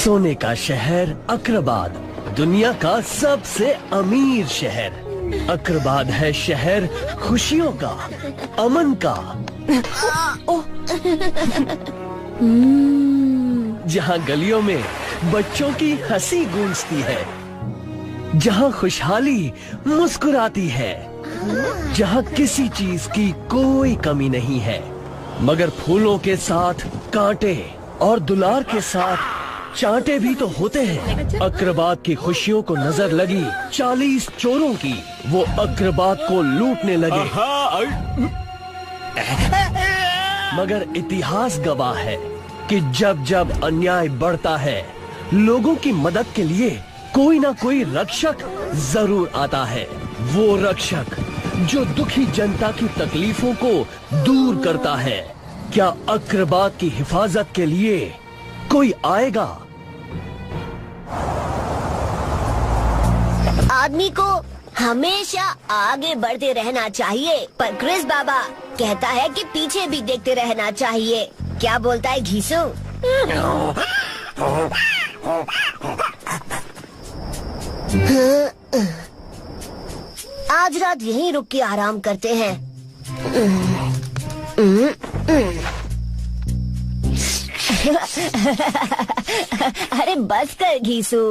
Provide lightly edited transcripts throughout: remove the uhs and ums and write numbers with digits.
सोने का शहर अक्रबाद, दुनिया का सबसे अमीर शहर। अक्रबाद है शहर खुशियों का, अमन का, जहाँ गलियों में बच्चों की हंसी गूंजती है, जहाँ खुशहाली मुस्कुराती है, जहाँ किसी चीज की कोई कमी नहीं है, मगर फूलों के साथ कांटे और दुलार के साथ चांटे भी तो होते हैं। अक्रबाद की खुशियों को नजर लगी 40 चोरों की, वो अक्रबाद को लूटने लगे। मगर इतिहास गवाह है कि जब जब अन्याय बढ़ता है, लोगों की मदद के लिए कोई ना कोई रक्षक जरूर आता है। वो रक्षक जो दुखी जनता की तकलीफों को दूर करता है। क्या अक्रबाद की हिफाजत के लिए कोई आएगा? आदमी को हमेशा आगे बढ़ते रहना चाहिए, पर क्रिस बाबा कहता है कि पीछे भी देखते रहना चाहिए। क्या बोलता है घीसू? आज रात यहीं रुक के आराम करते हैं। अरे बस कर घीसू।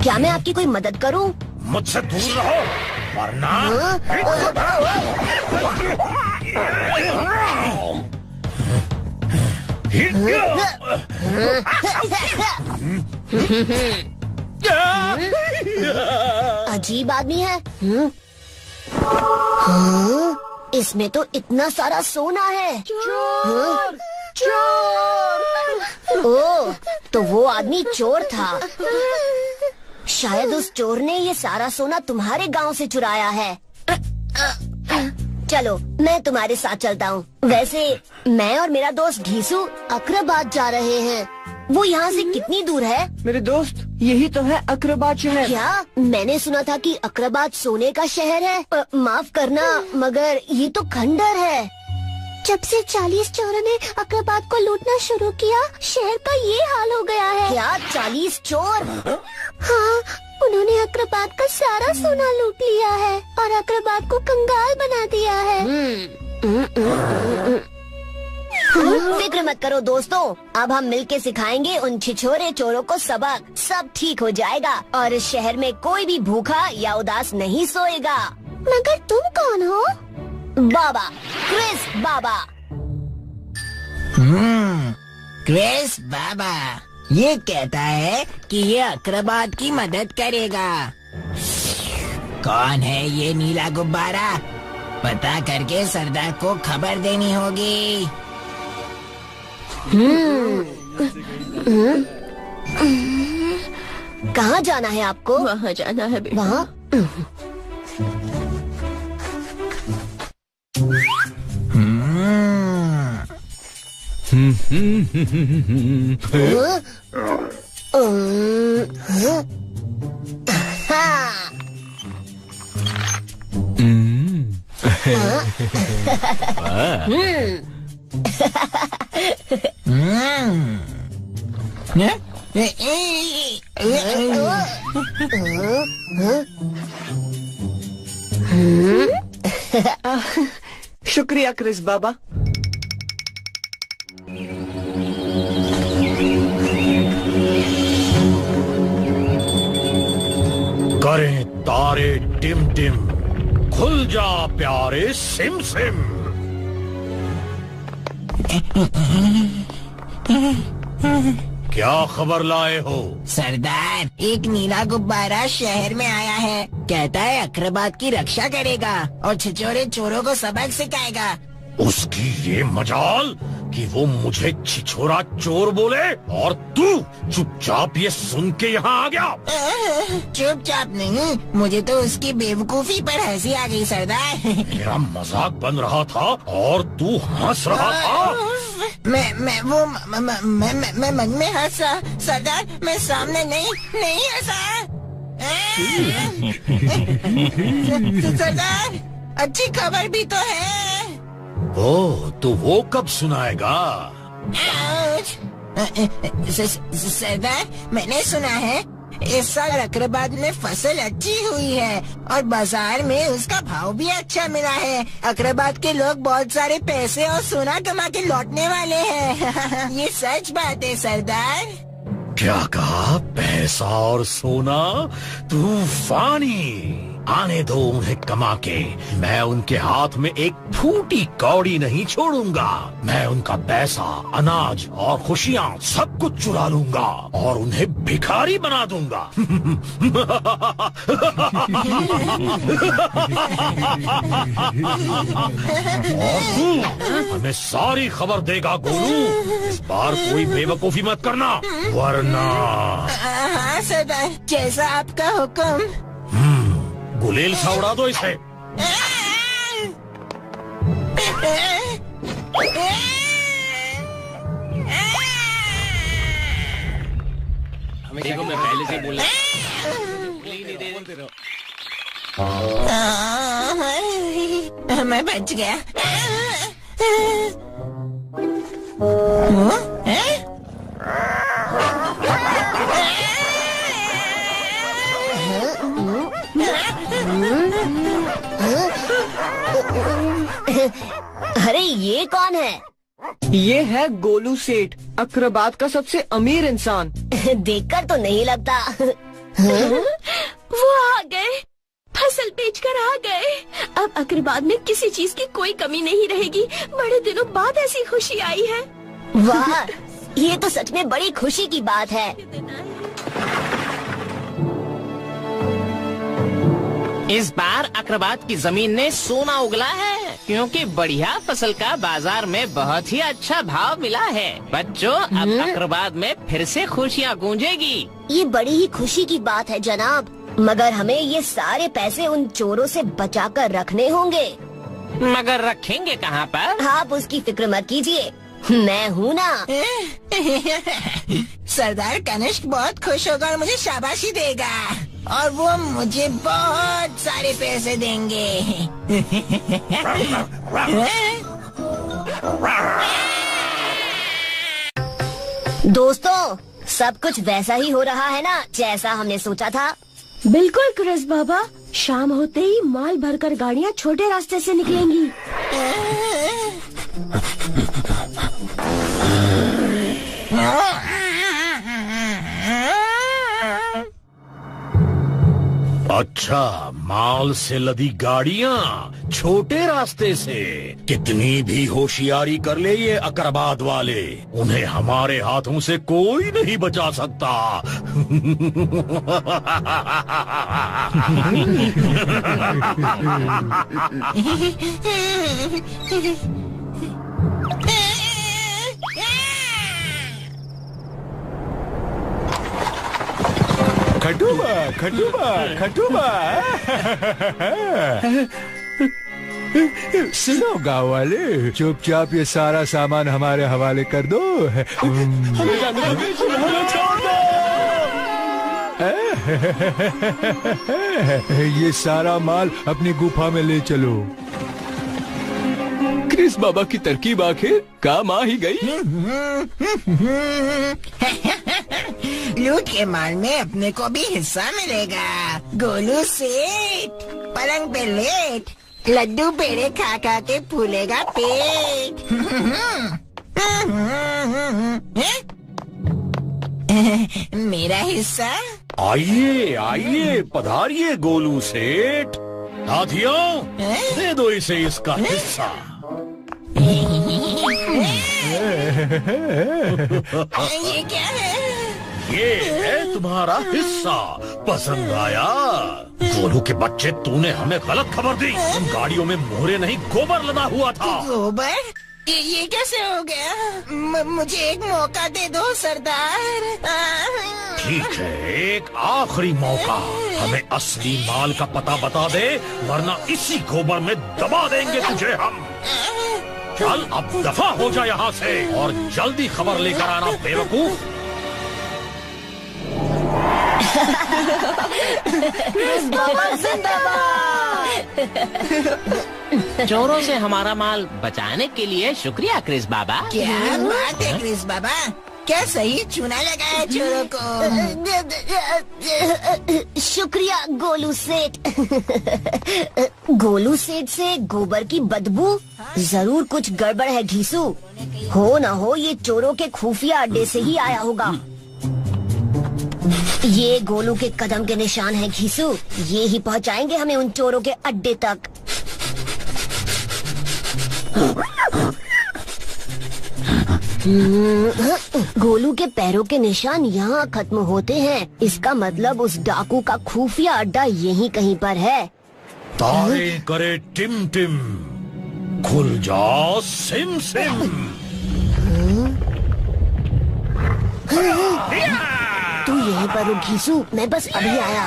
क्या मैं आपकी कोई मदद करूं? मुझसे दूर रहो वरना अजीब आदमी है। इसमें तो इतना सारा सोना है। चोर! चोर! ओह, तो वो आदमी चोर था। शायद उस चोर ने ये सारा सोना तुम्हारे गांव से चुराया है। चलो मैं तुम्हारे साथ चलता हूँ। वैसे मैं और मेरा दोस्त घीसू अक्रबाद जा रहे हैं। वो यहाँ से कितनी दूर है? मेरे दोस्त, यही तो है अक्रबाद शहर। क्या? मैंने सुना था कि अक्रबाद सोने का शहर है। माफ करना, मगर ये तो खंडर है। जब से 40 चोरों ने अक्रबाद को लूटना शुरू किया, शहर का ये हाल हो गया है। क्या 40 चोर? हाँ, उन्होंने अक्रबाद का सारा सोना लूट लिया है और अक्रबाद को कंगाल बना दिया है। फिक्र मत करो दोस्तों, अब हम मिलके सिखाएंगे उन छिछोरे चोरों को सबक। सब ठीक हो जाएगा और इस शहर में कोई भी भूखा या उदास नहीं सोएगा। मगर तुम कौन हो? बाबा, क्रिस बाबा। क्रिस बाबा ये कहता है कि ये अक्रबाद की मदद करेगा। कौन है ये नीला गुब्बारा? पता करके सरदार को खबर देनी होगी। कहाँ जाना है आपको? वहाँ जाना है बेटा। वहाँ? शुक्रिया क्रिस बाबा। करें तारे टिम टिम, खुल जा प्यारे सिम सिम। क्या खबर लाए हो? सरदार, एक नीला गुब्बारा शहर में आया है। कहता है अक्रबाद की रक्षा करेगा और छिछोरे चोरों को सबक सिखाएगा। उसकी ये मजाल कि वो मुझे छिछोरा चोर बोले और तू चुपचाप ये सुन के यहाँ आ गया। चुपचाप नहीं, मुझे तो उसकी बेवकूफी पर हंसी आ गई सरदार। मेरा मजाक बन रहा था और तू हंस रहा था। मैं मन में हंसा सरदार, मैं सामने नहीं हंसा। सरदार अच्छी खबर भी तो है। ओ, तो वो कब सुनाएगा? सरदार, मैंने सुना है इस साल अकरबाद में फसल अच्छी हुई है और बाजार में उसका भाव भी अच्छा मिला है। अकरबाद के लोग बहुत सारे पैसे और सोना कमा के लौटने वाले हैं। ये सच बात है सरदार। क्या कहा? पैसा और सोना? तूफानी! आने दो उन्हें कमा के। मैं उनके हाथ में एक फूटी कौड़ी नहीं छोड़ूंगा। मैं उनका पैसा, अनाज और खुशियाँ सब कुछ चुरा लूंगा और उन्हें भिखारी बना दूंगा। और तू हमें सारी खबर देगा गोलू। इस बार कोई बेवकूफी मत करना, वरना। हाँ सरदार, जैसा आपका हुक्म। गुलेल सा उड़ा दो इसे। देखो, मैं पहले से बोला। मैं बच गया। अरे ये कौन है? ये है गोलू सेठ, अकरबाद का सबसे अमीर इंसान। देखकर तो नहीं लगता। वो आ गए, फसल बेचकर आ गए। अब अकरबाद में किसी चीज की कोई कमी नहीं रहेगी। बड़े दिनों बाद ऐसी खुशी आई है। वाह, ये तो सच में बड़ी खुशी की बात है। इस बार अकरबाद की जमीन ने सोना उगला है क्योंकि बढ़िया फसल का बाजार में बहुत ही अच्छा भाव मिला है। बच्चों, अब अकरबाद में फिर से खुशियाँ गूंजेगी। ये बड़ी ही खुशी की बात है जनाब, मगर हमें ये सारे पैसे उन चोरों से बचा कर रखने होंगे। मगर रखेंगे कहाँ पर? आप उसकी फिक्र मत कीजिए, मैं हूँ ना। सरदार कनिष्क बहुत खुश होगा और मुझे शाबाशी देगा और वो मुझे बहुत सारे पैसे देंगे। दोस्तों, सब कुछ वैसा ही हो रहा है ना जैसा हमने सोचा था। बिल्कुल क्रिस बाबा, शाम होते ही माल भरकर गाड़ियाँ छोटे रास्ते से निकलेंगी। अच्छा, माल से लदी गाड़ियाँ छोटे रास्ते से। कितनी भी होशियारी कर ले ये अकरबाद वाले, उन्हें हमारे हाथों से कोई नहीं बचा सकता। खटूबा, खटूबा, खटूबा। सुनो गाँव वाले, चुपचाप ये सारा सामान हमारे हवाले कर दो। ये सारा माल अपनी गुफा में ले चलो। क्रिस बाबा की तरकीब आखिर काम आ ही गई। लूट के माल में अपने को भी हिस्सा मिलेगा। गोलू सेठ पलंग पे लेट, लड्डू पेड़े खा खा के फूलेगा पेट। मेरा हिस्सा। आइए आइए, पधारिए गोलू सेठ। साथियों, दे दो इसे इसका हिस्सा। ये क्या है? ये है तुम्हारा हिस्सा। पसंद आया? गोलू के बच्चे, तूने हमें गलत खबर दी। उन गाड़ियों में मोहरे नहीं, गोबर लदा हुआ था। गोबर? ये कैसे हो गया? मुझे एक मौका दे दो सरदार। ठीक है, एक आखिरी मौका। हमें असली माल का पता बता दे, वरना इसी गोबर में दबा देंगे तुझे हम। चल अब दफा हो जा यहाँ से और जल्दी खबर लेकर आना बेवकूफ। जिंदाबाद। चोरों से हमारा माल बचाने के लिए शुक्रिया क्रिस बाबा। क्या बात है क्रिस बाबा, क्या सही चुना लगाया चोरों को। शुक्रिया गोलू सेठ। गोलू सेठ से गोबर की बदबू, जरूर कुछ गड़बड़ है घीसू। हो ना हो ये चोरों के खुफिया अड्डे से ही आया होगा। ये गोलू के कदम के निशान हैं घीसू, ये ही पहुंचाएंगे हमें उन चोरों के अड्डे तक। गोलू के पैरों के निशान यहाँ खत्म होते हैं, इसका मतलब उस डाकू का खुफिया अड्डा यहीं कहीं पर है। तारे करे टिम टिम, खुल जा सिम सिम। तू यहीं पर रुक घीसू, मैं बस अभी आया।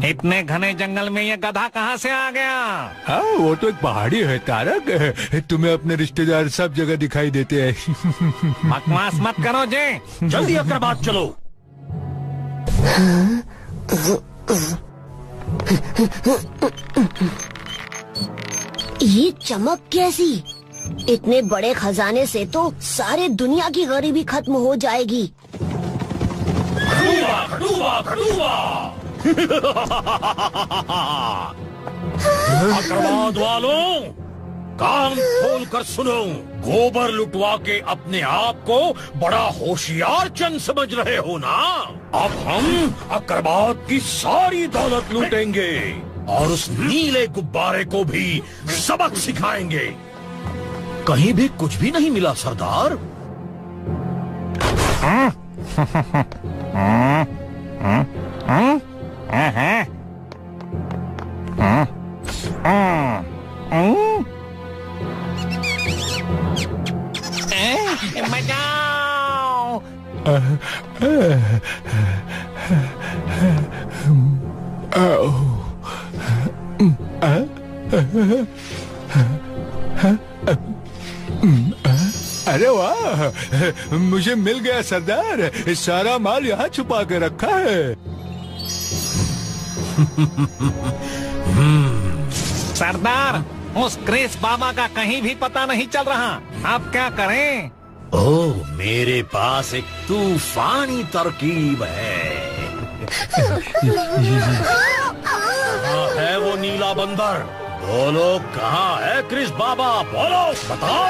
इतने घने जंगल में ये गधा कहाँ से आ गया? हाँ, वो तो एक पहाड़ी है तारक। तुम्हें अपने रिश्तेदार सब जगह दिखाई देते हैं। बकवास मत करो जी, जल्दी अक्रबात चलो। ये चमक कैसी? इतने बड़े खजाने से तो सारे दुनिया की गरीबी खत्म हो जाएगी। खडूबा, खडूबा, खडूबा। अक्रबाद वालों, कान खोल कर सुनो। गोबर लुटवा के अपने आप को बड़ा होशियार चंद समझ रहे हो ना? अब हम अक्रबाद की सारी दौलत लूटेंगे और उस नीले गुब्बारे को भी सबक सिखाएंगे। कहीं भी कुछ भी नहीं मिला सरदार। बचाओ! अरे वाह, मुझे मिल गया सरदार। सारा माल यहाँ छुपा के रखा है। सरदार, उस क्रिस बाबा का कहीं भी पता नहीं चल रहा। आप क्या करें? ओह, मेरे पास एक तूफानी तरकीब है। कहाँ है वो नीला बंदर? बोलो, कहाँ है क्रिस बाबा? बोलो, बताओ।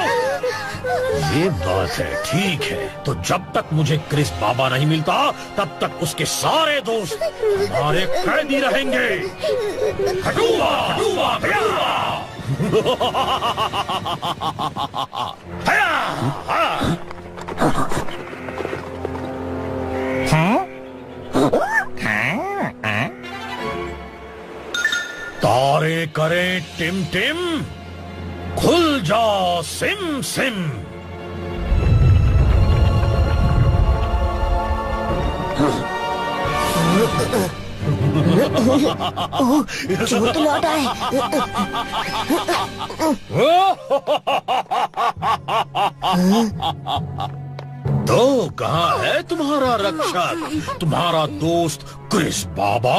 ये बात है, ठीक है। तो जब तक मुझे क्रिस बाबा नहीं मिलता, तब तक उसके सारे दोस्त हमारे कैदी रहेंगे। खडूबा, खडूबा, खडूबा। तारे करें टिम टिम, खुल जा सिम सिम। चोर तो लौटा है। तो कहाँ है तुम्हारा रक्षक, तुम्हारा दोस्त क्रिस बाबा?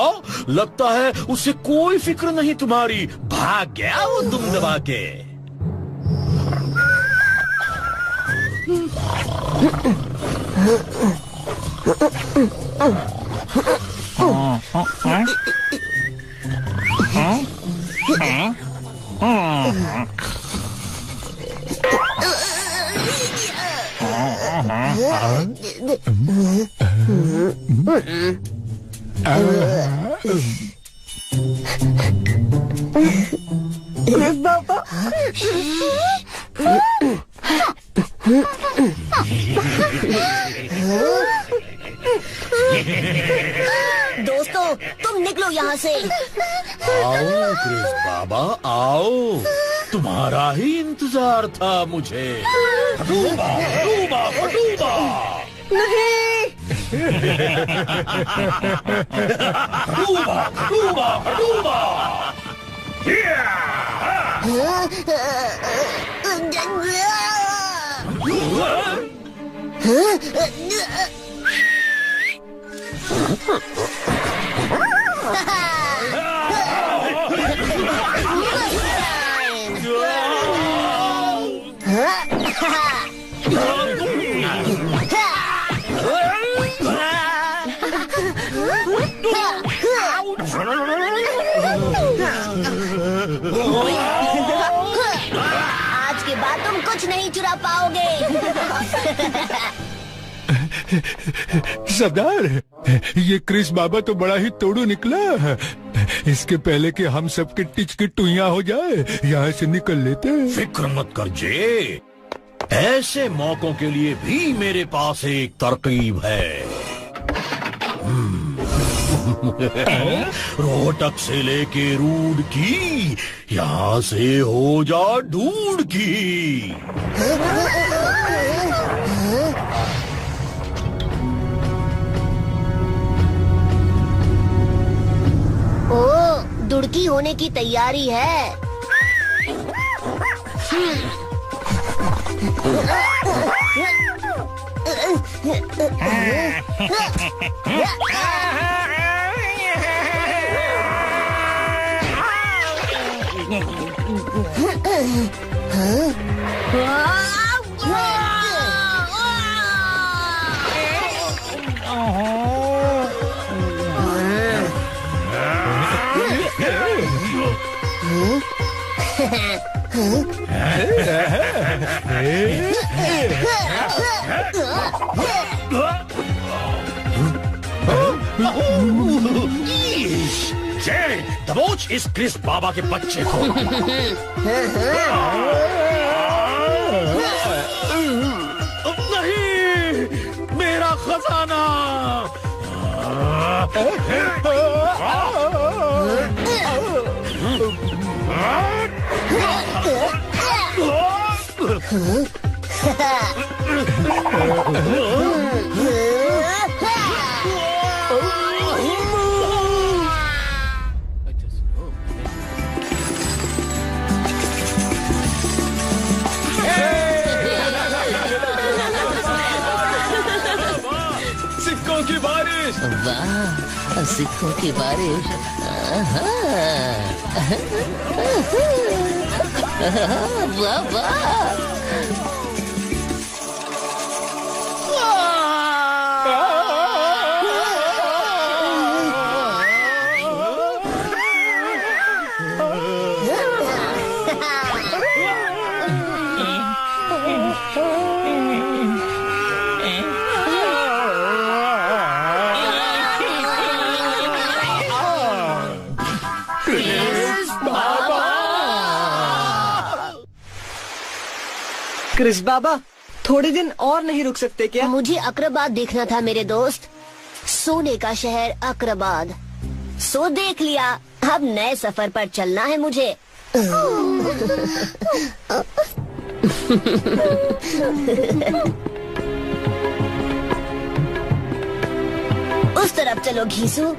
लगता है उसे कोई फिक्र नहीं तुम्हारी। भाग गया वो दुम दबा के। बाबा, दोस्तों, तुम निकलो यहाँ से। आओ क्रिस बाबा, आओ। तुम्हारा ही इंतजार था मुझे। खडूबा, खडूबा, खडूबा। खडूबा, खडूबा, खडूबा। आज के बाद तुम कुछ नहीं चुरा पाओगे। सरदार, ये क्रिस बाबा तो बड़ा ही तोड़ू निकला। इसके पहले कि हम सबके टिच की टुइयां हो जाए, यहाँ से निकल लेते हैं। फिक्र मत कर जे, ऐसे मौकों के लिए भी मेरे पास एक तरकीब है। रोहतक से लेके रूड की, यहाँ से हो जा ढूंढ की। ओ, दुड़की होने की तैयारी है। जय, दबोच इस क्रिस बाबा के बच्चे को। नहीं, मेरा खजाना। सिक्कों की बारिश। वाह, सिक्कों की बारिश। वाह वाह। क्रिस बाबा, थोड़े दिन और नहीं रुक सकते क्या? मुझे अक्रबाद देखना था मेरे दोस्त, सोने का शहर अक्रबाद। सो देख लिया, अब नए सफर पर चलना है मुझे। उस तरफ चलो घीसू।